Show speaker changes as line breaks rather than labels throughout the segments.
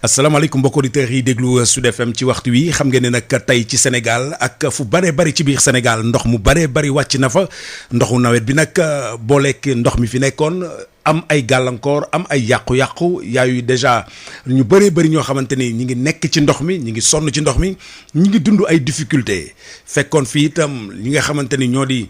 asalaamaaleykum mbokki auditeurs yi déglu Sud FM ci waxtu wi xam ngeen ne nag tey ci Sénégal ak fu bëree bëri ci biir Sénégal ndox mu bëree bëri wàcc na fa ndoxu nawet bi nag booleeg ndox mi fi nekkoon am ay gàllankoor am ay yàqu-yàqu yaayu déjà ñu bëree bëri ñoo xamante ni ñi ngi nekk ci ndox mi ñi ngi sonn ci ndox mi ñi ngi dund ay difficultés fekkoon fii itam ñi nga xamante ni ñoo di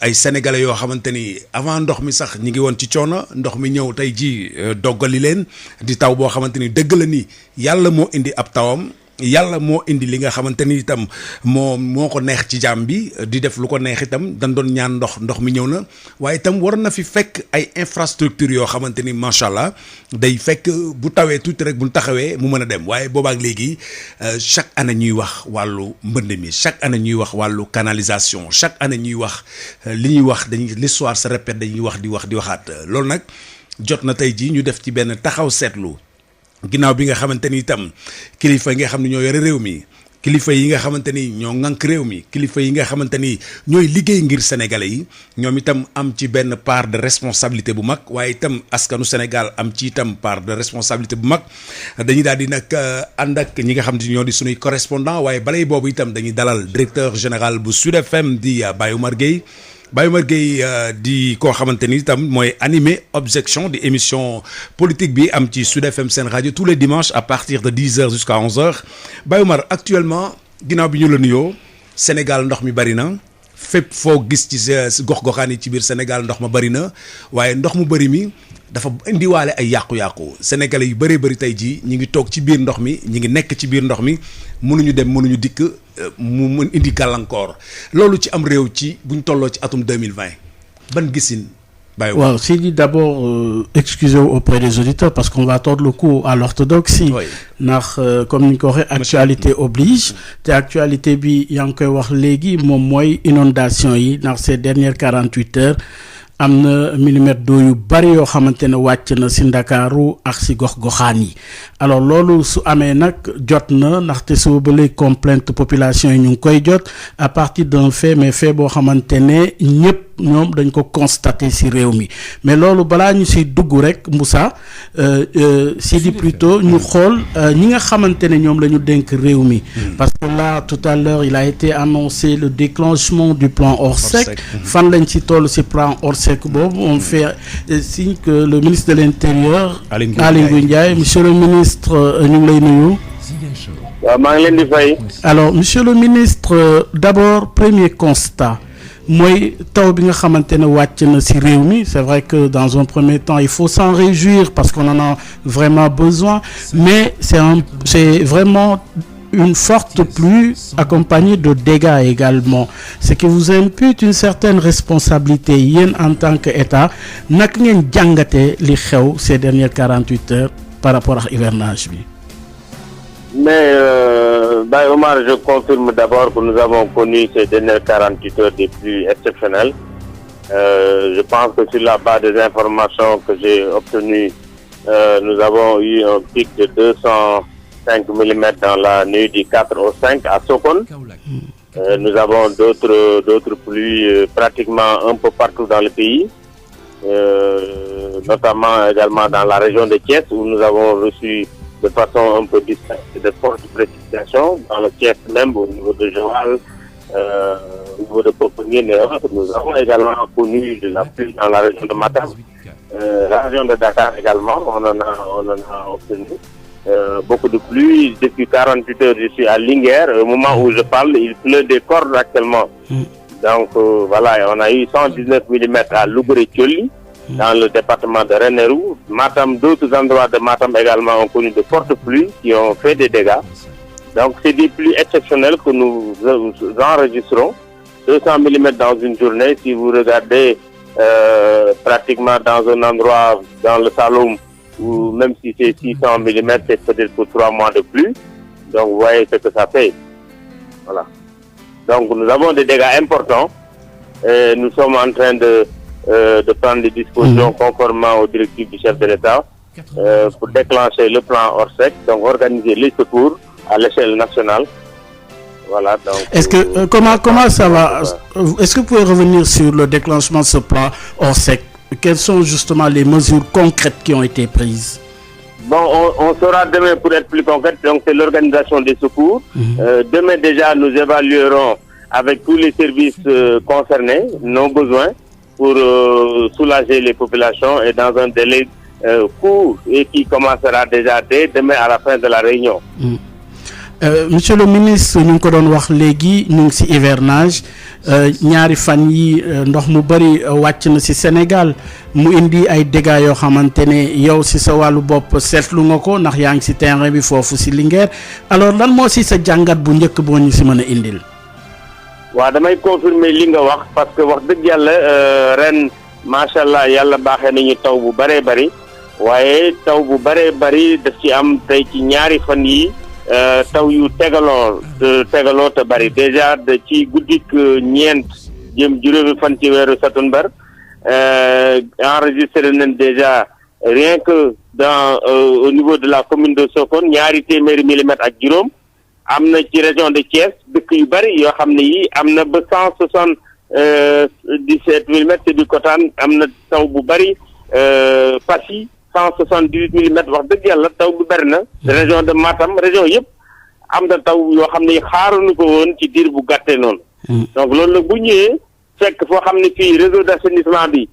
ay sénégalais yoo xamante ni avant ndox mi sax ñi ngi woon ci coono ndox mi ñëw tey ji doggali leen di taw boo xamante ni dëgg la ni yàlla moo indi ab tawam yàlla moo indi li nga xamante ni itam moo ko neex ci jaam bi di def lu ko neex itam dañ doon ñaan ndox mi ñëw na waaye itam war na fi fekk ay infrastructure yoo xamante ni macha allah day fekk bu tawee tuuti rek bu ñu taxawee mu mën a dem waaye boobaak léegi chaque année ñuy wax wàllu mbënd mi chaque année ñuy wax wàllu canalisation chaque année ñuy wax li ñuy wax dañuy l'histoire se répète dañuy wax di waxaat loolu nag jot na tey jii ñu def ci benn taxaw seetlu. ginnaaw bi nga xamante ni itam kilifa yi nga xam ne ñoo yore réew mi kilifa yi nga xamante ni ñoo ŋànk réew mi kilifa yi nga xamante ni ñooy liggéey ngir sénégalais yi ñoom itam am ci benn part de responsabilité bu mag waaye itam askanu Sénégal am ci itam part de responsabilité bu mag dañuy daal di nag ànd ak ñi nga xam ne ñoo di suñuy correspondant waaye balay boobu itam dañuy dalal directeur général bu Sud FM di Baye Oumar Gueye Baye Oumar Gueye di koo xamante ni itam mooy animé objection di émission politique bi am ci Sud FM seen rajo tous les dimanches à partir de 10h jusqu'à 11h Baye Oumar actuellement ginnaaw bi ñu la nuyoo Sénégal ndox mi bari na fépp foo gis ci gox-goxaan yi ci biir Sénégal ndox ma bari na waaye ndox mu bari mi dafa indiwaale ay yàqu-yàqu sénégalais yu bëree bëri tey jii ñi ngi toog ci biir ndox mi ñi ngi nekk ci biir ndox mi mënuñu dem mënuñu dikk mu mën indi gàllankoor loolu ci am réew ci buñ tolloo ci atum 2020 ban gisin bàyyi
waaw Sidi d'abord excusez-vous auprès des auditeurs parce qu'on va tordre le cou à l'orthodoxie ndax comme ni ñu ko waxee actualité oblige te actualité bi yaa ngi koy wax léegi moom mooy inondation yi ndax ces dernières 48 heures am na millimètre d'eau yu bari yoo xamante ne wàcc na si Ndakaaru ak si gox-goxaan yi alors loolu su amee nag jot na ndaxte suba ba léegi complainte population yi ñu ngi koy jot à partir d'un fait mais fait boo xamante ne ñëpp ñoom dañ ko constater ci réew mi mais loolu balaa ñu ci dugg rek Moussa Sidi plutôt ñu xool ñi nga xamante ne ñoom la ñu dénk réew mi parce que là tout à l'heure il a été annoncé le déclenchement du plan Orsec fan lañ ci toll ci plan Orsec boobu on fait signe que le ministre de l'Intérieur Aly Ngouille Ndiaye monsieur le ministre ñu ngi lay nuyu.
waaw maa ngi leen di fay.
alors monsieur le ministre d'abord premier constat mooy taw bi nga xamante ne wàcc na ci réew mi c'est vrai que dans un premier temps il faut s'en réjouir parce qu'on en a vraiment besoin mais c'est vraiment une forte pluie accompagnée de dégâts également ce qui vous impute une certaine responsabilité yéen en tant que État naka ngeen jàngatee li xew ces dernières 48 heures par rapport ak hivernage bi.
Mais Baye Omar, je confirme d'abord que nous avons connu ces dernières 48 heures des pluies exceptionnelles. Je pense que sur la base des informations que j'ai obtenues, nous avons eu un pic de 205 mm dans la nuit du 4 au 5 à Sokone. Nous avons d'autres pluies pratiquement un peu partout dans le pays, notamment également dans la région de Thiès où nous avons reçu de façon un peu distincte de fortes précipitations dans le Thiès même au niveau de Joal, au niveau de Popenguine et autres. Nous avons également connu de la pluie dans la région de Matam, la région de Dakar également, on en a obtenu beaucoup de pluie. Depuis 48 heures, je suis à Linguère. Au moment où je parle, il pleut des cordes actuellement. Donc voilà, on a eu 119 mm à Loubré-Thioli, dans le département de Ranérou. Matam, d'autres endroits de Matam également ont connu de fortes pluies qui ont fait des dégâts. Donc c'est des pluies exceptionnelles que nous enregistrons. 200 mm dans une journée. Si vous regardez pratiquement dans un endroit dans le Saloum, ou même si c'est 600 mm, c'est peut-être pour 3 mois de pluie. Donc vous voyez ce que ça fait. Voilà. Donc nous avons des dégâts importants. Et nous sommes en train de prendre des dispositions conformément aux directives du chef de l'État pour déclencher le plan Orsec, donc organiser les secours à l'échelle nationale. Voilà, donc,
est-ce que comment ça va? Est-ce que vous pouvez revenir sur le déclenchement de ce plan Orsec? Quelles sont justement les mesures concrètes qui ont été prises?
Bon, on saura demain pour être plus concret, donc c'est l'organisation des secours. Demain déjà, nous évaluerons avec tous les services concernés nos besoins pour soulager les populations et dans un délai court et qui commencera déjà dès demain à la fin de la réunion.
Monsieur le ministre ñu ngi ko doon wax léegi ñu ngi ci hivernage ñaari fan yi ndox mu bari wàcc na ci Sénégal mu indi ay dégâts yoo xamante ne yow ci sa wàllu bopp seetlu nga ko ndax yaa ngi ci terrain bi foofu ci Linguère alors lan moo ci sa jàngat bu njëkk boo ñu ci mën a indil.
waaw damay confirmer li nga wax parce que wax dëgg yàlla ren macha allah yàlla baaxee nañu taw bu bëree bëri waaye taw bu bëree bëri daf ci am tey ci ñaari fan yi taw yu tegaloo te bëri déjà ci guddik ñeent jëm juróomi fan ci weeru Satumbar enregistré nañ déjà rien que dans au niveau de la commune de Sokone ñaari téeméeri millimètres ak juróom. am na ci région de Thiès dëkk yu bari yoo xam ne yi am na ba 177 millimètres te bi Kotaan am na taw bu bari Passy 178 millimètres wax dëgg yàlla taw bu bari na région de Matam région yëpp am na taw yoo xam ne xaaruñu ko woon ci diir bu gàttee noonu donc loolu nag bu ñëwee fekk foo xam ne fii réseau d'assainissement bi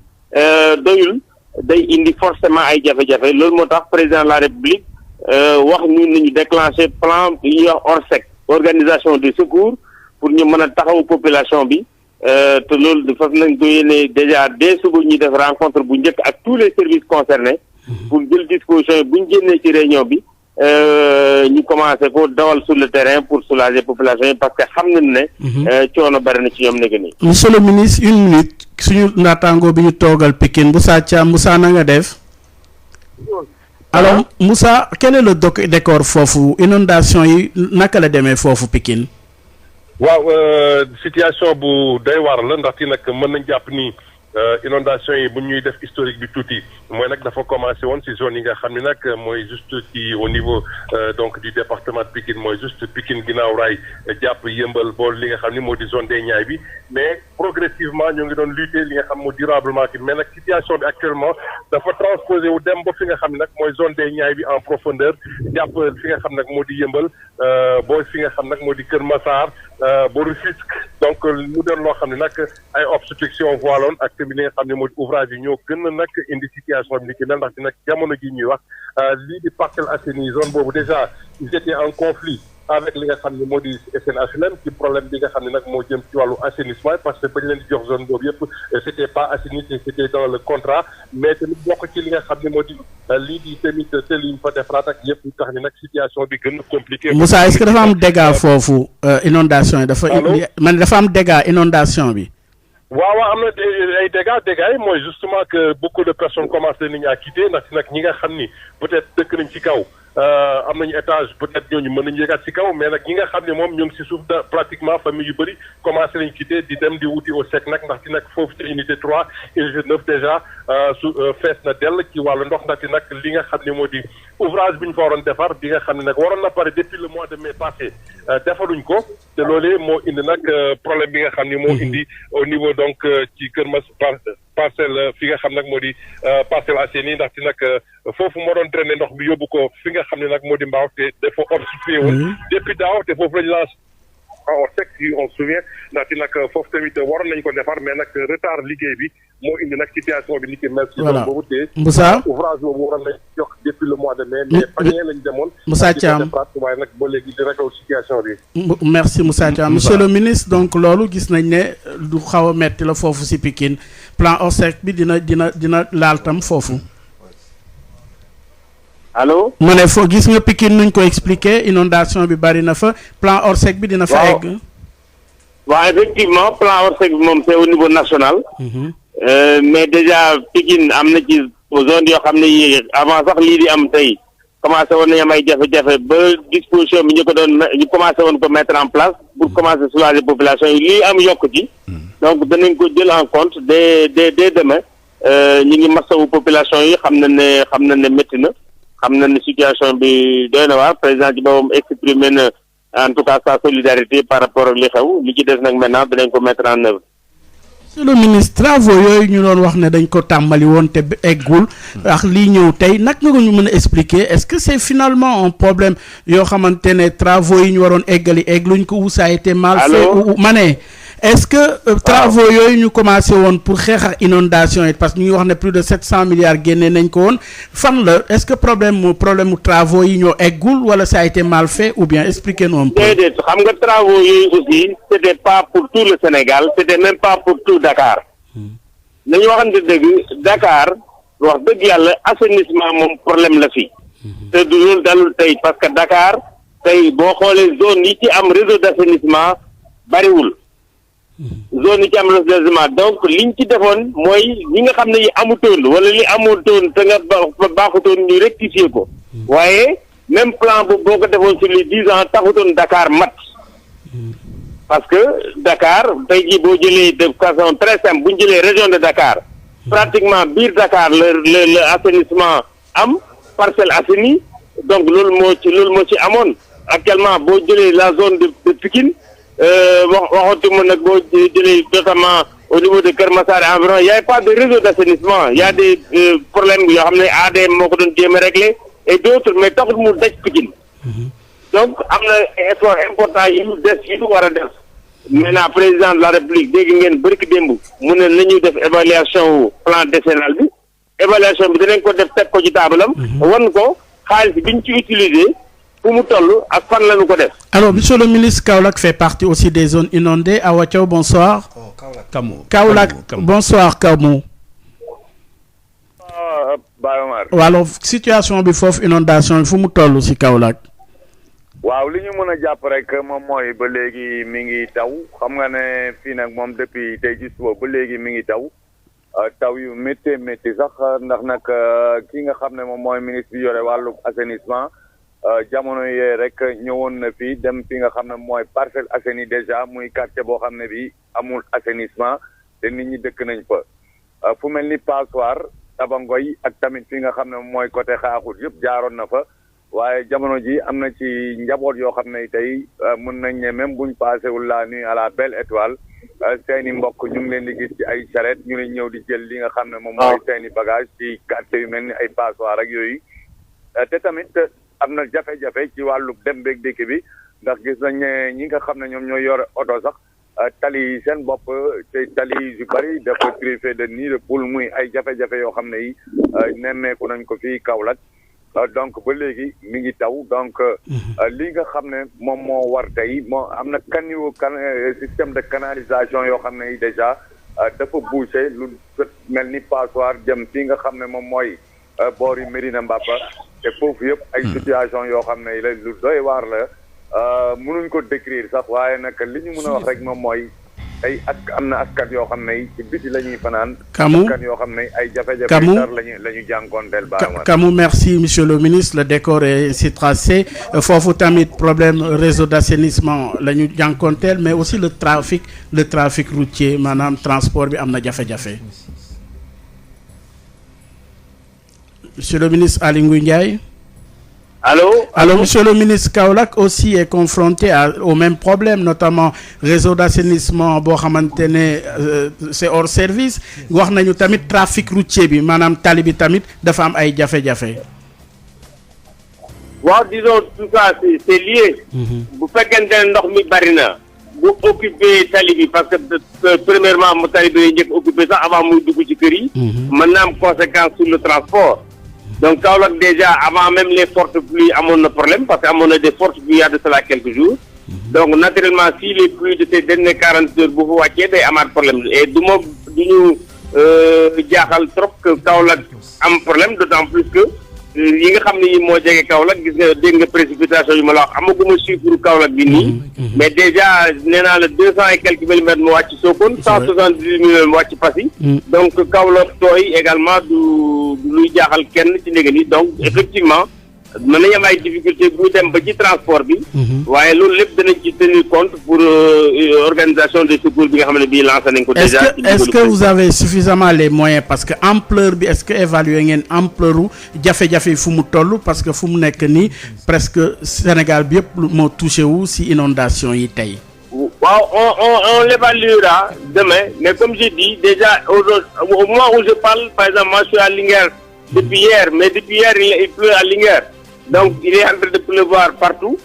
doyul day indi forcément ay jafe-jafe loolu moo tax président de la République wax ñu nañu déclencher plan yi ñuy wax ORSEC organisation du secours pour ñu mën a taxaw population bi te loolu fas nañ ko yéene déjà dès suba ñuy def rencontre bu njëkk ak tous les services concernés pour jël disposition yi bu ñu génnee ci réunion bi ñu commencé ko dawal sur le terrain pour soulager population yi parce que xam nañ ne coono bari na ci ñoom nekk nii.
Monsieur le ministre une minute suñu naataango bi ñu toogal Pikine Moussa Thiam Moussa na nga def. alors Moussa quel est le décor foofu inondation yi naka la demee foofu Pikine.
waaw situation bu doy waar la ndaxte nag mën nañ jàpp ni inondation yi bu ñuy def historique bi tuuti mooy nag dafa commencé woon ci zone yi nga xam ne nag mooy juste ci au niveau donc du département de Pikine mooy juste Pikine ginnaaw raay jàpp yëmbal bool li nga xam ni moo di zone des Niayes bi mais progressivement ñoo ngi doon lutter li nga xam moo durablement ki mais nag situation bi actuellement dafa transposé wu dem ba fi nga xam ne nag mooy zone des Niayes bi en profondeur jàpp fi nga xam nag moo di yëmbal boo fi nga xam nag moo di Kër Massar ba Rufisque donc mu doon loo xam ne nag ay obstruction voiloon ak bi li nga xam ne moo di ouvrage yi ñoo gën a nag indi situation bi ni ki mel ndaxte nag jamono ji ñuy wax lii di Parcelles Assainies zone boobu déjà ils étaient en conflit avec li nga xam ne moo di SNHLM ci problème bi nga xam ne nag moo jëm ci wàllu assainissement parce que bañ leen di jox zone boobu yëpp c'était pas assaini c'était dans le contrat mais tamit bokk ci li nga xam ne moo di lii di tamit tël yi ñu fa defaraat ak yëpp tax ni nag situation bi gën a compliqué.
Moussa est-ce que dafa am dégâts foofu inondation yi dafa man dafa am dégâts inondation bi.
waaw am na ay dégâts yi mooy justement que beaucoup de personnes commencent nañu à quitter ndax nag ñi nga xam ni peut-être dëkk nañ ci kaw am nañu étage peut-être ñooñu mën nañu yéegaat ci kaw mais nag ñi nga xam ne moom ñoo ngi ci suuf pratiquement famille yu bëri commencé nañ quitter di dem di wuti au sec nag ndax ci nag foofu ci unité 3 unité 9 déjà fees na dell ci wàllu ndox ndax ci nag li nga xam ne moo di ouvrage bi ñu fa waroon defar bi nga xam ne nag waroon na pare depuis le mois de mai passé defaluñ ko te loolee moo indi nag problème bi nga xam ne moo indi au niveau donc ci Kër parcelle fi nga xam nag moo di Parcelles Assainies ndaxte nag foofu moo doon drainer ndox bi yóbbu ko fi nga xam ne nag moo di mbaaw te dafa obstrué woon depuis daaw te foofu lañu lancé en sec si on se souvient ndaxte nag foofu tamit waroon nañ ko defar mais nag retard liggéey bi moo indi nag situation bi ni ki mel si doon boobu te
Moussa
ouvrage boobu waroon nañ jox depuis le mois de mai mais fañee lañ demoon
Moussa Thiam
waaye nag ba léegi di régler situation bi
merci Moussa Thiam monsieur le ministre donc loolu gis nañ ne du xaw a metti la foofu si Pikine plan ORSEC bi dina laal tam foofu
allo
ma ne foo gis nga Pikine nuñ ko expliquer inondation bi bari na fa plan ORSEC bi dina fa egg
waaw effectivement plan ORSEC bi moom c'est au niveau national mais déjà Pikine am na ci zone yoo xam ne yi avant sax lii di am tey commencé woon nañu am ay jafe-jafe ba disposition bi ñu commencé woon ko mettre en place pour commencer soulager population yi lii am yokk ci donc danañ ko jël en compte dès demain ñu ngi masawu population yi xam na ne métti na xam na ne situation bi doy na waar président ci boppam exprimé na en tout cas sa solidarité par rapport ak li xew li ci des nag maintenant dinañ ko mettre en œuvre.
monsieur le ministre travaux yooyu ñu doon wax ne dañ ko tàmbali woon te eggul ak lii ñëw tey nag nga ko ñu mën a expliquer est-ce que c'est finalement un problème yoo xamante ne travaux yi ñu waroon egluñ ko ou ça a été mal fait ou ma ne est-ce que travaux yooyu ñu commencé woon pour xeex ak inondation yi parce que ñu ngi wax ne plus de 700 milliards génne nañ ko woon fan la est-ce que problème mu travaux yi ñoo eggul wala ça a été mal fait ou bien expliquez-nous un peu.
déedéet xam nga travaux yooyu aussi c'était pas pour tout le Sénégal c'était même pas pour tout Dakar. nañu waxante dëgg Dakar wax dëgg yàlla assainissement moom problème la fi. te du loolu dalul tey parce que Dakar tey boo xoolee zone yi ci am réseau d'assainissement bariwul. zone yi ci am redressement donc liñ ci defoon mooy ñi nga xam ne yi amutoon wala li amutoon te nga baaxutoon ñu rectifier ko waaye même plan bu boo ko defoon sur les 10 ans taxutoon Dakar mat parce que Dakar tey jii boo jëlee de façon très simple bu ñu jëlee région de Dakar pratiquement biir Dakar le assainissement am Parcelles Assainies donc loolu moo ci amoon actuellement boo jëlee la zone de Pikine waxatuma nag boo jëlee notamment au niveau de Keur Massar et environ y a pas de réseau d'assainissement y a des problèmes yoo xam ne ADM moo ko doon jéem a régler et d'autres mais taxul mu daj Pikine donc am na effort important yu des yu war a def maintenant président de la République dégg ngeen bërki démb mu ne nañu def évaluation plan décennal bi évaluation bi danañ ko def teg ko ci taabalam wan ko xaalis biñ ci utiliser fu mu toll ak fan lañu ko def.
Alors monsieur le ministre, Kaolack fait partie aussi des zones inondées. Awa Thiaw, bonsoir. Kaolack bonsoir Kamou. alors situation bi foofu inondation bi fu mu toll ci Kaolack.
waaw li ñu mën a jàpp rek moom mooy ba léegi mi ngi taw xam nga ne fii nag moom depuis tey ci suba ba léegi mi ngi taw yu métti sax ndax nag ki nga xam ne moom mooy ministre bi yore wàllu assainissement. jamono yee rek ñëwoon na fi dem fi nga xam ne mooy Parcelles Assainies déjà muy quartier boo xam ne bi amul assainissement te nit ñi dëkk nañ fa fu mel ni Passoir Tabangoy ak tamit fi nga xam ne mooy côté Xaaxul yëpp jaaroon na fa waaye jamono ji am na ci njaboot yoo xam ne tey mën nañ ne même buñ paasewul la nuit à la Belle Étoile seeni mbokk ñu ngi leen di gis ci ay charrette ñu leen ñëw di jël li nga xam ne moom mooy seeni bagage ci quartier yu mel ni ay Passoir ak yooyu te tamit am na jafe-jafe ci wàllu dem beeg dikk bi ndax gis nañ ne ñi nga xam ne ñoom ñooy yor oto sax tali yi seen bopp te tali yu bari dafa truffé de nid de poule muy ay jafe-jafe yoo xam ne yi nemmeeku nañ ko fii Kaolack donc ba léegi mi ngi taw donc li nga xam ne moom moo war tey moo am na système de canalisation yoo xam ne yi déjà dafa bouché lu mel ni Passoir jëm fii nga xam ne moom mooy boor yi Médina Mbaba te foofu yëpp ay situation yoo xam ne la lu doy waar la mënuñ ko décrire sax waaye nag li ñu mën a wax rek moom mooy ay am na askan yoo xam ne ci biti la ñuy fanaan.
Kamou
askan yoo xam ne ay jafe-jafe tar la ñu jànkoonteel baax
Kamou merci monsieur le ministre le décor est si tracé foofu tamit problème réseau d'assainissement la ñu jànkoonteel mais aussi le trafic routier maanaam transport bi am na jafe-jafe. Monsieur le ministre Aly Ngouille Ndiaye. Allô, monsieur le ministre, Kaolack aussi est confronté au même problème, notamment réseau d'assainissement boo xamante ne c'est hors service wax nañu tamit trafic routier bi maanaam tali bi tamit dafa am ay jafe-jafe.
waaw disons tout ça c'est lié. bu fekkente ne ndox mi bari na. bu occupé tali bi parce que premièrement mu tali bi njëkk occupé sax avant muy dugg ci kër yi. mën na am conséquence sur le transport. donc Kaolack déjà avant même les fortes pluies amoon na problème parce que amoon na des fortes pluies il y a de cela quelques jours. donc naturellement si les pluies de ces dernières 40 heures bu fa wàccee day amaat problème et du ñu jaaxal trop que Kaolack am problème d'autant plus que yi nga xam ne yi moo jege Kaolack gis nga dégg nga précipitation yu ma la wax amaguma chiffre Kaolack bi nii. mais déjà nee naa la 200 et quelques millimètres mu wàcc Sokone 170 millimètres mu wàcc Passy. donc Kaolack tooy également du luy jaaxal kenn ci ndege ni donc effectivement mën nañu am ay difficultés bu dem ba ci transport bi. waaye loolu lépp danañ ci tenir compte pour organisation des secours bi nga xam ne bii lancé nañ ko déjà.
est-ce que vous avez suffisamment les moyens parce que ampleur bi est-ce que évaluer ngeen ampleur u jafe-jafe fu mu toll parce que fu mu nekk nii presque Sénégal bi yëpp moo touché wu si inondation yi tey.
On l'évaluera demain, mais comme j'ai dit, déjà au moment où je parle, par exemple, moi je suis à Linguère depuis hier, mais depuis hier il pleut à Linguère. Donc il est en train de pleuvoir partout.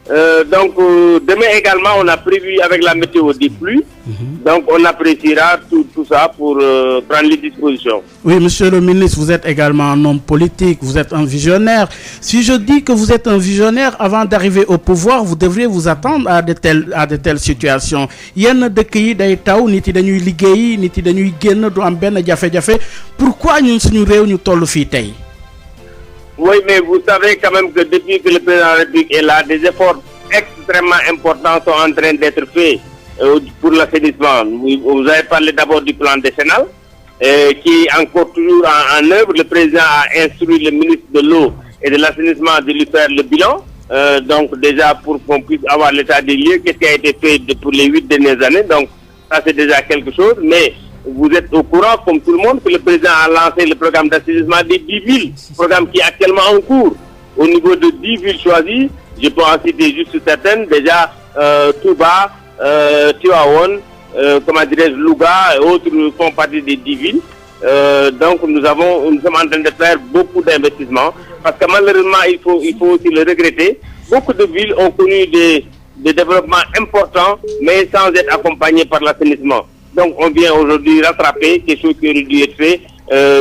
Demain également, on a prévu avec la météo des pluies. Donc on appréciera tout ça pour prendre les dispositions.
Oui, monsieur le ministre, vous êtes également un homme politique, vous êtes un visionnaire. Si je dis que vous êtes un visionnaire, avant d'arriver au pouvoir, vous devriez vous attendre à de telles situations. Yenn dëkk yi day taw, nit yi dañuy liggéey, nit yi dañuy génn du am benn jafe-jafe. Pourquoi ñun suñu réew ñu toll fii tey?
Oui, mais vous savez quand même que depuis que le président de la République est là, des efforts extrêmement importants sont en train d'être faits pour l'assainissement. Vous avez parlé d'abord du plan décennal, qui est encore toujours en œuvre. Le président a instruit le ministre de l'eau et de l'assainissement de lui faire le bilan. Donc déjà pour qu'on puisse avoir l'état des lieux, qu'est-ce qui a été fait pour les 8 dernières années. Donc ça c'est déjà quelque chose. Mais vous êtes au courant, comme tout le monde, que le président a lancé le programme d'assainissement des 10 villes, programme qui est actuellement en cours. Au niveau de 10 villes choisies, je peux en citer juste certaines, déjà Touba, Tivaouane, Louga et autres font partie des 10 villes. Donc nous sommes en train de faire beaucoup d'investissements, parce que malheureusement, il faut aussi le regretter. Beaucoup de villes ont connu des développements importants, mais sans être accompagnés par l'assainissement. Donc on vient aujourd'hui rattraper quelque chose qui aurait dû être fait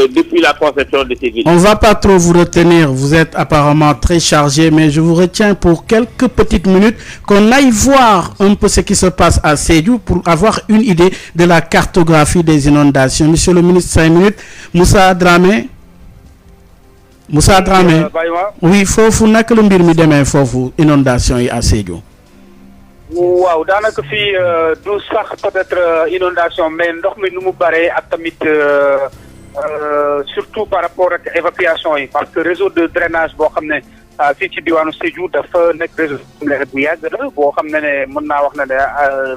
depuis la conception de ces villes.
On ne va pas trop vous retenir, vous êtes apparemment très chargé, mais je vous retiens pour quelques petites minutes, qu'on aille voir un peu ce qui se passe à Sédhiou pour avoir une idée de la cartographie des inondations. Monsieur le ministre, 5 minutes. Moussa Dramé. Oui, foofu naka la mbir mi demee foofu inondation yi à Sédhiou.
waaw daanaka fii du sax peut-être inondation mais ndox mi nu mu baree ak tamit surtout par rapport ak évacuation yi, parce que réseau de drainage boo xam ne fii ci diwaanu Sédhiou dafa nekk réseau bu yàgg la boo xam ne mën naa wax ne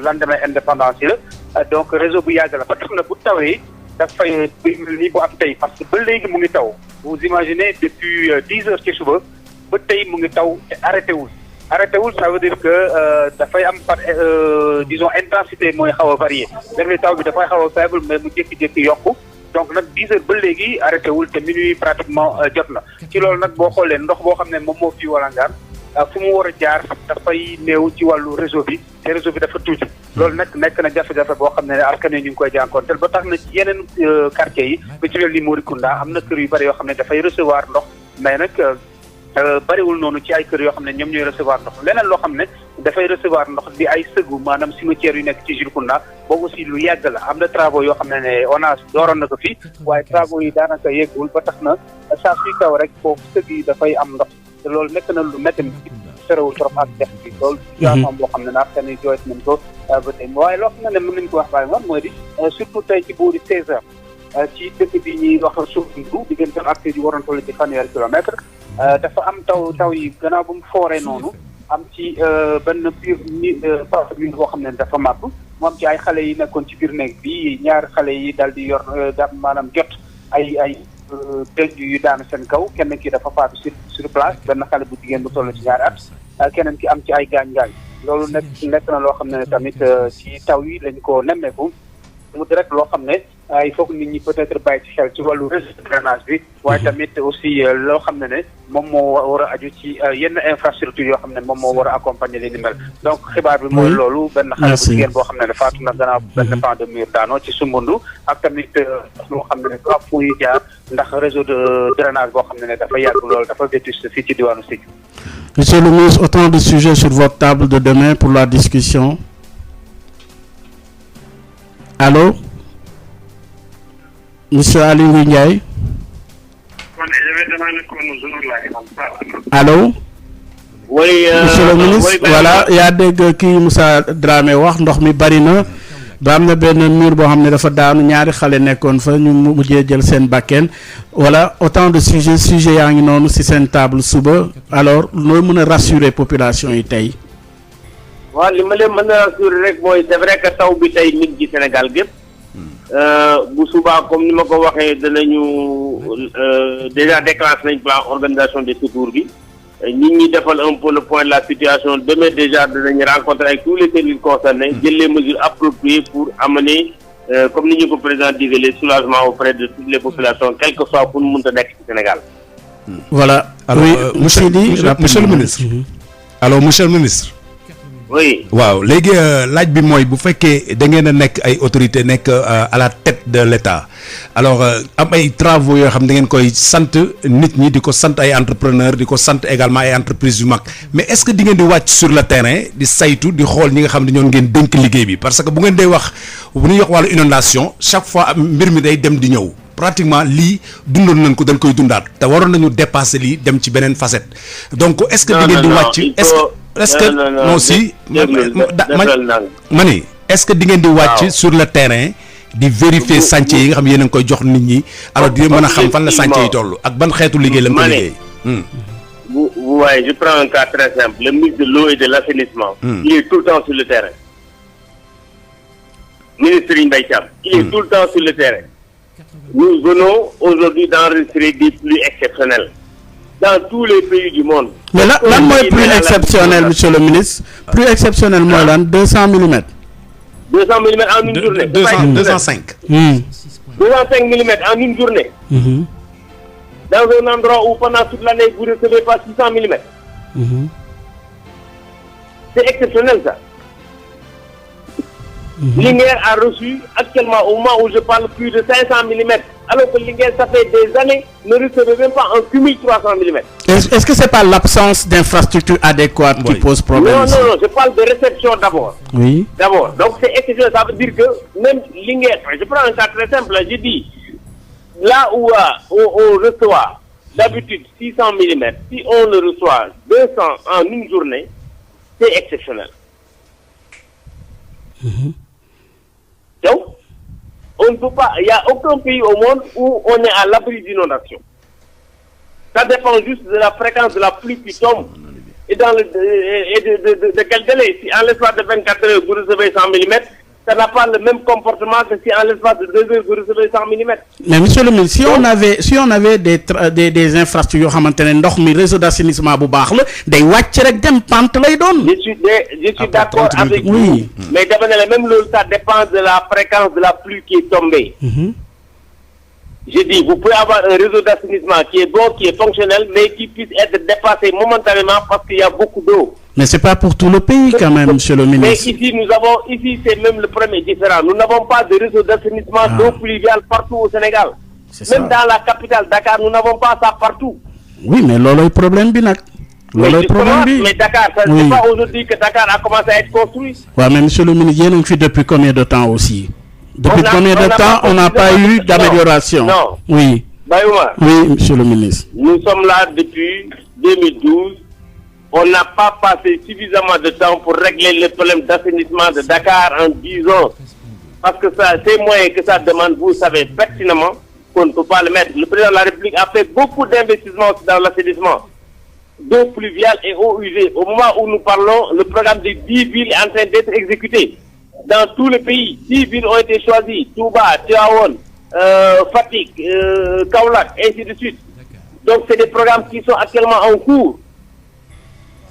lendemain indépendance yi la, donc réseau bu yàgg la ba tax na bu tawee dafay nii bu am tey, parce que ba léegi mu ngi taw. Vous imaginez depuis 10 heures ci suba ba tey mu ngi taw te arrêté wul, ça veut dire que dafay am par disons intensité mooy xaw a varié. léeg-léeg taw bi dafay xaw a faible mais mu jékki-jékki yokku, donc nag 10 heures ba léegi arrêté wul te minuit pratiquement jot na. ci loolu nag boo xoolee ndox boo xam ne moom moo fi walangaan fu mu war a jaar dafay néew ci wàllu réseau bi te réseau bi dafa tuuti. loolu nag nekk na jafe-jafe boo xam ne askan wi ñu ngi koy jànkoonteel ba tax na ci yeneen quartier yi ba ci mel ni Morikunda am na kër yu bari yoo xam ne dafay recevoir ndox, mais nag bariwul noonu ci ay kër yoo xam ne ñoom ñooy recevoir ndox. leneen loo xam ne dafay recevoir ndox di ay sëggu maanaam cimetière yu nekk ci Julkunda boobu aussi lu yàgg la. am na travaux yoo xam ne ONAS dooroon na ko fi, waaye travaux yi daanaka yeggul ba tax na saa suy taw rek foofu sëgg yi dafay am ndox te loolu nekk na lu métti terewul trop ak dex bi loolu situation boo xam ne nag kenn jooyt nañ ko ba tey. waaye loo xam ne mën nañ ko wax bàyyi moom mooy di surtout tey ci boori 16 heures ci dëkk bi ñuy wax Soufou diggante ak Sédhiou waroon toll ci fanweeri kilomètre dafa am taw yi gannaaw bu mu fooree noonu am ci benn biir bi boo xam ne dafa màbb mu am ci ay xale yi nekkoon ci biir néeg bi, ñaari xale yi daal di yor maanaam jot ay dëj yu daanu seen kaw. kenn ki dafa faatu sur place, benn xale bu jigéen bu toll ci 2 at, keneen ki am ci ay gaañ-gaañ. loolu nekk na loo xam ne tamit ci taw yi lañ ko nemmeeku mu di rek loo xam ne il faut que nit ñi peut-être bàyyi ci xel ci wàllu réseau de drainage bi, waaye tamit aussi loo xam ne moom moo war a aju ci yenn infrastructure yoo xam ne moom moo war a accompagner li ni mel. donc xibaar bi mooy loolu, benn xale bu jigéen boo xam ne faatu na gannaaw benn pan de mur daanoo ci Sumbundu, ak tamit loo xam ne dafa fu ñuy jaar ndax réseau de drainage boo xam ne dafa yàgg loolu dafa vétuste fii ci diwaanu Sédhiou.
Monsieur le ministre, autant de sujets sur votre table de demain pour la discussion. Allô? Monsieur Ali Ndiaye. Allô?
Oui,
monsieur le ministre, voilà, yaa dégg kii Moussa Dramé wax ndox mi bari na ba am na benn mur boo xam ne dafa daanu, ñaari xale nekkoon fa ñu mujjee jël seen bakken. Voilà, autant de sujets yaa ngi noonu ci seen table suba. alors looy mën a rassurer population yi tey.
waaw li ma leen mën a rassurer rek mooy c'est vrai que taw bi tey nit ci Sénégal gépp bu subaa comme ni ma ko waxee danañu déjà déclenché nañ plan organisation des secours bi ñi defal un peu le point de la situation. Demain déjà dinañu rencontrer avec tous les services concernés, jël les mesures appropriées pour amener comme ni ñu ko président disait les soulagements auprès de toutes les populations quel que soit fu mu mënta nekk ci Sénégal.
Voilà.
Alors
oui,
monsieur le ministre. Alors monsieur le ministre.
Oui.
waaw léegi laaj bi mooy bu fekkee da ngeen a nekk ay autorités nekk à la tête de l'État alors am ay travaux yoo xam da ngeen koy sant nit ñi di ko sant ay entrepreneurs di ko sant également ay entreprises yu mag mais est-ce que di ngeen di wàcc sur le terrain di saytu di xool ñi nga xam ne ñoon ngeen dénk liggéey bi parce que bu ngeen day wax bu ñuy wax wàllu inondation chaque fois mbir mi day dem di ñëw pratiquement lii dundoon nañ ko dañ koy dundaat te waroon nañu dépasser lii dem ci beneen facette donc est-ce que di ngeen di wàcc est-ce que non si ma ni est-ce que di ngeen di wàcc sur le terrain di vérifier chantier yi nga xam yéen a ngi koy jox nit ñi alors di mën a xam fan la chantier yi toll ak ban xeetu liggéey lañ ko liggéey.
Vous voyez, je prends un cas très simple, le ministre de l'eau et de l'assainissement, il est tout le temps sur le terrain. Ministre Mbaye Thiam, il est tout le temps sur le terrain. Nous venons aujourd'hui d'enregistrer des pluies exceptionnelles dans tous les pays du monde.
Mais là mooy plus exceptionnel monsieur le ministre plus exceptionnel mooy lan 200 millimètres.
200 millimètres en une journée.
205.
205 millimètres en une journée. Dans un endroit où pendant toute l'année vous ne recevez pas 600 millimètres. C'est exceptionnel ça. Linguère a reçu actuellement au moment où je parle plus de 500 millimètres alors que Linguère ça fait des années ne recevait même pas un cumul 300 millimètres. Est-ce
que c'est pas l'absence d'infrastructures adéquates qui pose problème?
Non, je parle de réception d'abord. Oui. D'abord, donc c'est exceptionnel, ça veut dire que même Linguère, je prends un cas très simple, je dis là où on reçoit d'habitude 600 millimètres, si on le reçoit 200 en une journée, c'est exceptionnel. Donc, on ne peut pas, il n'y a aucun pays au monde où on est à l'abri d'inondation. Ça dépend juste de la fréquence de la pluie qui tombe et de quel délai. Si en l'espace de 24 heures vous recevez 100 mm, ça n'a pas le même comportement que si en l'espace de 2 heures vous recevez 100 mm.
Mais monsieur le ministre, si on avait des infrastructures yoo xamante ne ndox mi réseau d'assainissement bu baax la day wàcc rek dem pente lay doon.
Je suis d'accord avec vous. Mais dama ne la même loolu ça dépend de la fréquence de la pluie qui est tombée. Je dis, vous pouvez avoir un réseau d'assainissement qui est bon, qui est fonctionnel, mais qui puisse être dépassé momentanément parce qu'il y a beaucoup d'eau.
Mais c'est pas pour tout le pays quand même, monsieur le ministre.
Mais ici c'est même le premier différent. Nous n'avons pas de réseau d'assainissement d'eau pluviale partout au Sénégal. Même dans la capitale, Dakar, nous n'avons pas ça partout.
Oui, mais loolu problème bi nag.
Mais Dakar, c'est pas aujourd'hui que Dakar a commencé à être construit.
Ouais, mais monsieur le ministre, yéen a ngi fi depuis combien de temps aussi? Depuis combien de temps on n'a pas eu d'amélioration?
Non.
Oui.
Bayouma.
Oui, monsieur le ministre.
Nous sommes là depuis 2012. On n'a pas passé suffisamment de temps pour régler le problème d'assainissement de Dakar en 10 ans. Parce que ça, ces moyens que ça demande, vous savez pertinemment qu'on ne peut pas le mettre. Le président de la République a fait beaucoup d'investissements dans l'assainissement d'eau pluviale et eau usée. Au moment où nous parlons, le programme de 10 villes est en train d'être exécuté. Dans tout le pays, 10 villes ont été choisies. Touba, Tivaouane, Fatick, Kaolack, ainsi de suite. Donc c'est des programmes qui sont actuellement en cours.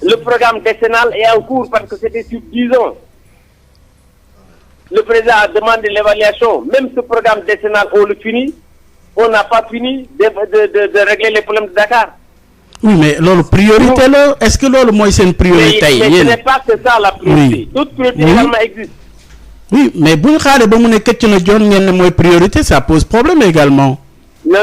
Le programme décennal est en cours parce que c'était sur 10 ans. Le président a demandé l'évaluation. Même ce programme décennal, on le finit. On n'a pas fini de régler les problèmes de Dakar.
Oui, mais l'autre priorité là, est-ce que l'autre moi c'est une priorité?
Mais ce n'est pas que ça la priorité.
Oui.
D'autres priorités également existent.
Oui, mais bu ñu xaaree ba mu ne këcc na joon ngeen ne mooy priorité, ça pose problème également.
Non,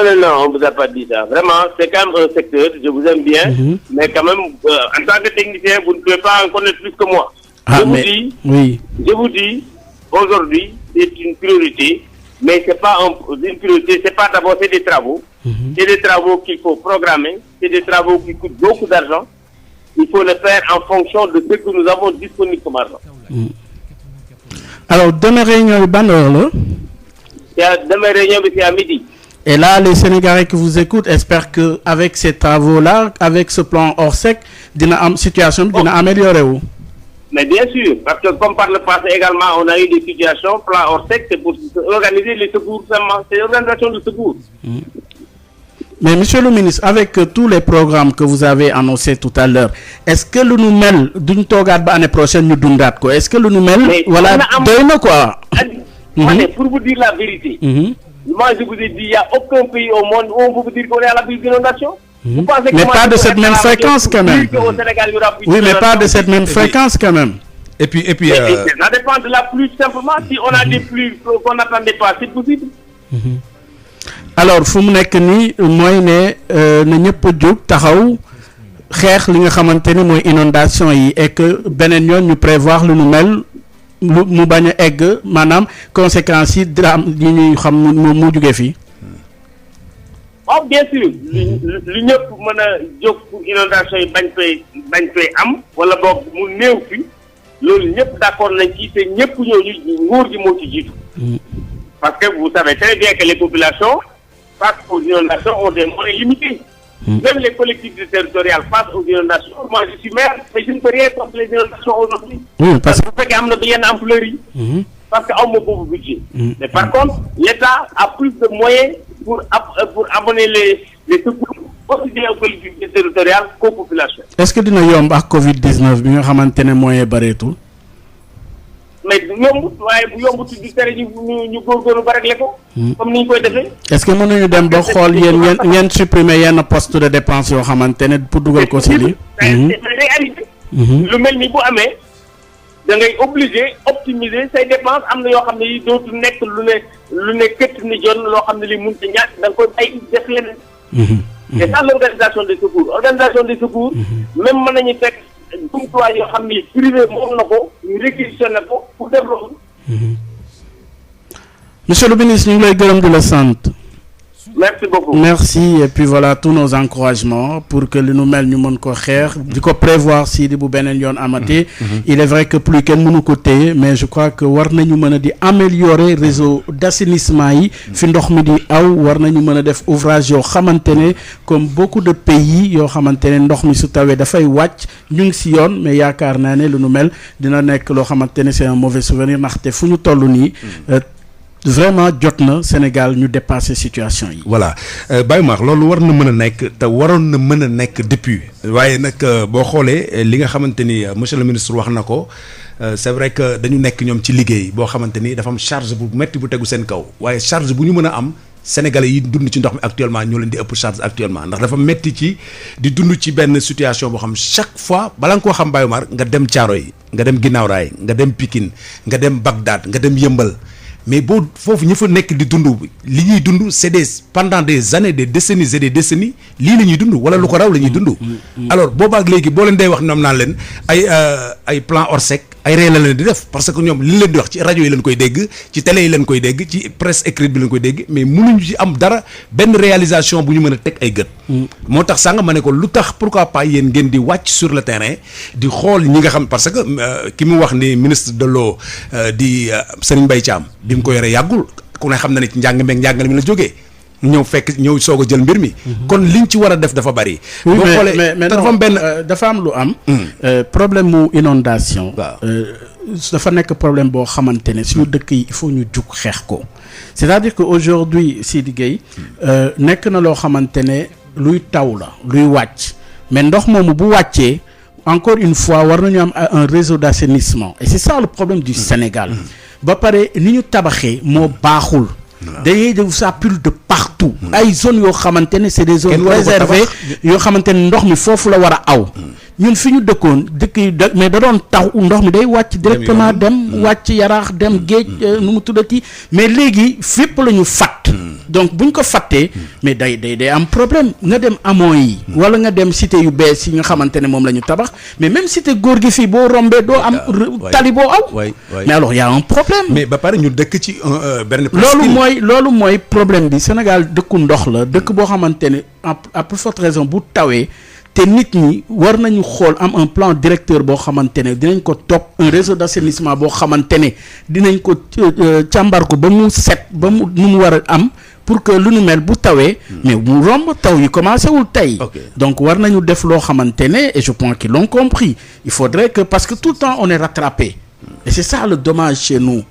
on vous a pas dit ça. Vraiment, c'est quand même un secteur, je vous aime bien, mais quand même, en tant que technicien, vous ne pouvez pas en connaître plus que moi. Je vous dis, aujourd'hui, c'est une priorité, mais c'est pas une priorité, c'est pas d'abord, c'est des travaux. C'est des travaux qu'il faut programmer, c'est des travaux qui coûtent beaucoup d'argent. Il faut le faire en fonction de ce que nous avons disponible comme argent.
Alors, demain réunion, ban heure là?
Demain réunion, c'est à midi.
Et là, les Sénégalais qui vous écoutent espèrent que avec ces travaux-là, avec ce plan Orsec, dina situation dina améliorer ou?
Mais bien sûr, parce que comme par le passé également, on a eu des situations, plan Orsec, c'est pour organiser les secours seulement, c'est l'organisation de secours.
mais monsieur le ministre avec tous les programmes que vous avez annoncés tout à l'heure est-ce que lu nu mel duñ toogaat ba année prochaine ñu dundaat ko est-ce que lu nu mel voilà doy na quoi
pour vous dire la vérité moi je vous ai dit il y a aucun pays au monde où on peut vous dire qu'on est à l'abri d'inondation. Vous pensez
mais pas de cette même fréquence quand même.
Au Sénégal, il y aura plus
oui mais pas de cette même fréquence quand même.
Et puis
ça dépend de la pluie simplement. Si on a des pluies qu'on n'attendait pas, c'est possible.
Alors fu mu nekk nii mooy ne na ñëpp a jóg taxaw xeex li nga xamante ni mooy inondation yi et que beneen yoon ñu prévoir lu nu mel mu bañ a egg maanaam conséquences yi dina am yi ñuy xam mu jugee fii.
waaw bien sûr li ñëpp mën a jóg pour inondation yi bañ fay am wala boog mu néew fi loolu ñëpp d'accord nañ ci te ñëpp ñooñu nguur gi moo ci jiitu. Parce que vous savez très bien que les populations face aux inondations ont des moyens limités. Même les collectivités territoriales face aux inondations. Moi je suis maire mais je ne peux rien contre les inondations aujourd'hui. Parce que bu fekkee am na yenn ampleur yi. Parce que aw ma boobu budget. Mais par contre l'État a plus de moyens pour amener les secours aussi bien aux collectivités territoriales qu'aux populations.
Est-ce que dina yomb ak Covid-19 bi nga xamante ne moyen bareetul.
mais yombut waaye bu yombut di tere ñu góorgóorlu ba réglé ko. comme ni ñu koy defee.
est-ce que mënuñu dem ba xool yéen ngeen supprimer yenn poste de dépense yoo xamante ne pour dugal ko si lii.
day arrivé. lu mel ni bu amee da ngay obligé optimiser say dépenses am na yoo xam ne yi dootu nekk lu ne këtt ni jon loo xam ne li mënut a ñàkk da nga koy ay def leneen. c'est ça l'organisation des secours. Même mën nañu fekk jumtuwaay yoo xam ne privé moom na ko ñu réquisitionné ko pour def loolu.
Monsieur le ministre ñu ngi lay gërëm di la sant.
Merci beaucoup.
Merci et puis voilà tous nos encouragements pour que li nu mel ñu mën ko xeex di ko prévoir si di bu beneen yoon amati. Il est vrai que plus kenn mënu ko téye mais je crois que war nañu mën a di améliorer réseau d'assainissement yi fi ndox mi di aw war nañu mën a def ouvrage yoo xamante ne comme beaucoup de pays yoo xamante ne ndox mi su tawee dafay wàcc ñu ngi si yoon mais yaakaar naa ne lu nu mel dina nekk loo xamante ne c'est un mauvais souvenir ndaxte fu ñu toll nii. Vraiment jot na Sénégal ñu dépasser situation yi.
Voilà Baye Mar loolu war na mën a nekk te waroon na mën a nekk depuis waaye nag boo xoolee li nga xamante ni monsieur le ministre wax na ko c'est vrai que dañu nekk ñoom ci liggéey boo xamante ni dafa am charge bu metti bu tegu seen kaw waaye charge bu ñu mën a am Sénégalais yi dund ci ndox mi actuellement ñoo leen di ëpp charge actuellement ndax dafa metti ci di dund ci benn situation boo xam chaque fois bala nga koo xam Baye Mar nga dem Thiaroye nga dem Guinaw Rail nga dem Pikine nga dem Bagdad nga dem Yëmbal. Mais boo foofu ñu fa nekk di dund li ñuy dund c'est pendant des années des décennies et des décennies lii la ñuy dund wala lu ko raw la ñuy dund. Alors boobaak léegi boo leen day wax ñoom naan leen ay plan Orsec ay ree la leen di def parce que ñoom li leen di wax ci rajo yi leen koy dégg ci télé yi leen koy dégg ci presse écrite bi leen koy dégg mais mënuñu ci am dara benn réalisation bu ñu mën a teg ay gët. moo tax sànq ma ne ko lu tax pourquoi pas yéen ngeen di wàcc sur le terrain di xool ñi nga xam parce que ki mu wax ni ministre de l'eau di Serigne Mbaye Thiam bi mu ko yore yàggul ku ne xam na ne ci njàng meeg njàngale mi la jógee ñëw soog a jël mbir mi. kon liñ ci war a def dafa bari.
boo xoolee mais dafa am dafa am lu am. problème mu inondation. dafa nekk problème boo xamante ne suñu dëkk yi il faut ñu jug xeex ko c'est-à-dire que aujourd'hui Sidi Gueye nekk na loo xamante ne luy taw la luy wàcc mais ndox moomu bu wàccee encore une fois war nañu am un réseau d'assainissement et c'est ça le problème du Sénégal. ba pare ni ñu tabaxee moo baaxul. dañuy def ça pulle de partout. ay zones yoo xamante ne c'est des zones réservées yoo xamante ne ndox mi foofu la war a aw. ñun fi ñu dëkkoon dëkk yi mais da doon taw ndox mi day wàcc directement dem wàcc yaraax dem géej nu mu tuddati mais léegi fépp la ñu fatt donc buñ ko fattee mais day am problème nga dem amoo yi wala nga dem cité yu bees yi nga xamante ne moom la ñu tabax mais même cité góor gi fii boo rombee doo am tali boo aw mais alors y a un problème
mais ba pare ñu dëkk ci benn
loolu mooy problème bi Sénégal dëkku ndox la dëkk boo xamante ne à plus forte raison bu tawee te nit ñi war nañu xool am un plan directeur boo xamante ne dinañ ko topp un réseau d'assainissement boo xamante ne dinañ ko càmbar ko ba mu set ba mu nu mu war a am pour que lu nu mel bu tawee mais mu romb taw yi commencé wul tey donc war nañu def loo xamante ne et je pense qu'ils l'ont compris il faudrait que parce que tout le temps on est rattrapé Et c'est ça le dommage chez nous,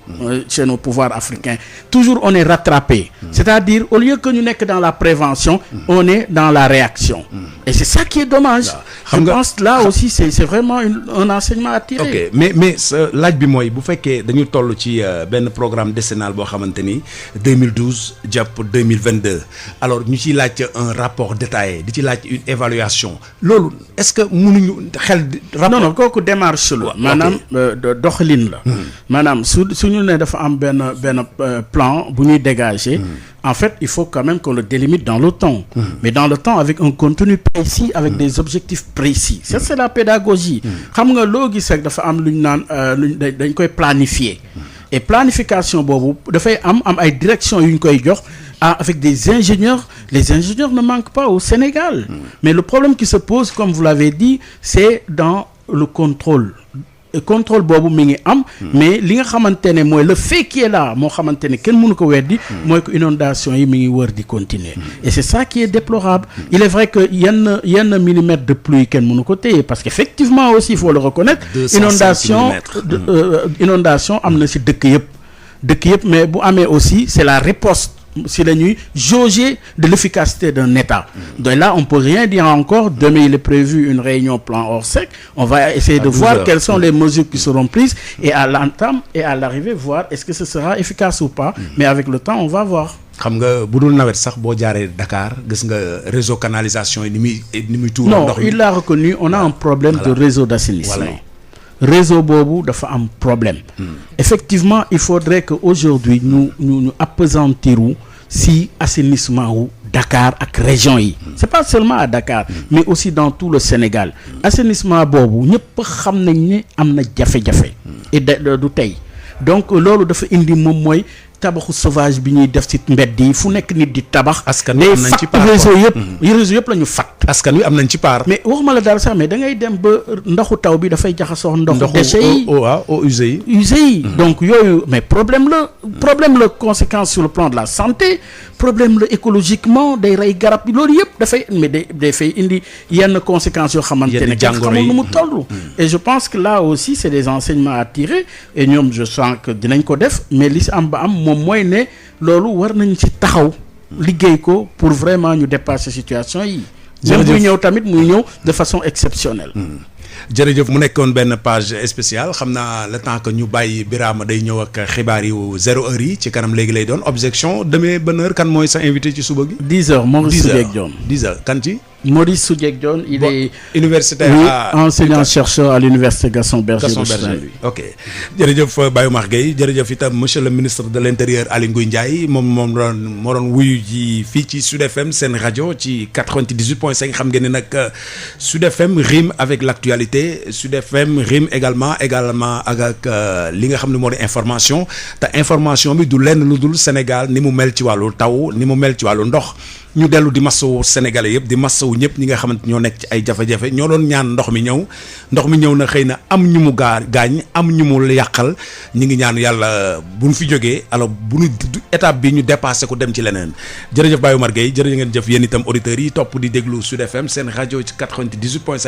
chez nos pouvoirs africains. Toujours on est rattrapé. C'est-à-dire, au lieu que nous n'ayons que dans la prévention, on est dans la réaction. Et c'est ça qui est dommage. Je pense là aussi, c'est vraiment un enseignement à tirer.
Ok, mais laaj bi mooy bu fekkee dañu toll ci benn programme décennal boo xamante ni 2012 jàpp 2022 alors ñu ciy laaj un rapport détaillé di ci laaj une évaluation loolu est-ce que mënuñu xel.
non kooku démarche la. maanaam doxalin la. maanaam suñu ne dafa am benn plan bu ñuy dégager. En fait, il faut quand même qu'on le délimite dans le temps. Mais dans le temps, avec un contenu précis, avec des objectifs précis. Ça, c'est la pédagogie. Xam nga loo gis rek dafa am lu ñu naan dañ koy planifier. Et planification boobu dafay am ay directions yu ñu koy jox avec des ingénieurs. Les ingénieurs ne manquent pas au Sénégal. Mais le problème qui se pose, comme vous l'avez dit, c'est dans le contrôle. Et contrôle boobu mi ngi am. mais li nga xamante ne mooy le fait qui est là moo xamante ne kenn mënu ko weddi. mooy que inondation yi mi ngi wër di continuer. et c'est ça qui est déplorable. il est vrai que yenn millimètres de pluie kenn mënu ko téye parce qu'effectivement aussi il faut le reconnaître. inondation am na ci dëkk yëpp mais bu amee aussi c'est la riposte. Si la nuit jauger de l'efficacité d'un État. Donc là, on peut rien dire encore. Demain, il est prévu une réunion plan hors sec. On va essayer de voir quelles sont les mesures qui seront prises et à l'entame et à l'arrivée, voir est-ce que ce sera efficace ou pas. Mais avec le temps, on va voir.
xam nga bu dul nawet sax boo jaaree Dakar gis nga réseau canalisation yi ni muy tuur ndox mi.
Non, il l'a reconnu. On a un problème de réseau d'assainissement. Réseau boobu dafa am problème. Effectivement, il faudrait que aujourd'hui ñu appesantiru si assainissement wu Dakar ak région yi. C'est pas seulement à Dakar, mais aussi dans tout le Sénégal. Assainissement boobu ñëpp xam nañ ne am na jafe-jafe. et du tey donc loolu dafa indi moom mooy tabaxu sauvage bi ñuy def ci mbedd yi fu nekk nit di tabax.
askan wi am nañ ci part
réseau yëpp la ñu fat.
askan wi am nañ ci part.
mais waxuma la dara sax mais da ngay dem ba ndoxu taw bi dafay jaxasoo ndoxu déchets yi
eaux usées
yi. donc yooyu mais problème la conséquence sur le plan de la santé problème la écologiquement day rey garab loolu yëpp dafay fay indi yenn conséquences yoo xamante ne kenn xamul nu mu toll. et je pense que là aussi c'est des enseignements à tirer et ñoom je sens que dinañ ko def mais li si am ba am moom mooy ne loolu war nañ ci taxaw liggéey ko pour vraiment ñu dépasser situation yi. même muy ñëw tamit muy ñëw de façon exceptionnelle.
jërëjëf mu nekkoon benn page spéciale xam naa le temps que ñu bàyyi Birama day ñëw ak xibaar yu 0 heure yi ci kanam léegi lay doon objection demee ban heure kan mooy sa invité ci suba gi.
10 heures Maurice Soudieck Dione.
10 heures kan ci.
Maurice Soudieck Dione il est
universitaire
enseignant chercheur à l'université Gaston Berger de Saint-Louis.
ok jërëjëf Baye Oumar Gueye jërëjëf itam monsieur le ministre de l'intérieur Aly Ngouille Ndiaye moo doon wuyu ji fii ci Sud FM seen rajo ci 98.5 xam ngeen ne nag Sud FM rime avec l'actualité Sud FM rime également ak li nga xam ne moo di information te information bi du lenn lu dul Sénégal ni mu mel ci wàllu taw ni mu mel ci wàllu ndox. ñu dellu di masawu sénégalais yëpp di masawu ñëpp ñi nga xamante ñoo nekk ci ay jafe-jafe ñoo doon ñaan ndox mi ñëw na xëy na am ñu mu gaañ am ñu mu yàqal ñi ngi ñaan yàlla bu ñu fi jógee alors bu ñu étape bi ñu dépassé ko dem ci leneen jërëjëf Baye Oumar Gueye jërëjëf ngeen jëf yéen itam auditeurs yi topp di déglu Sud FM seen rajo ci 98.5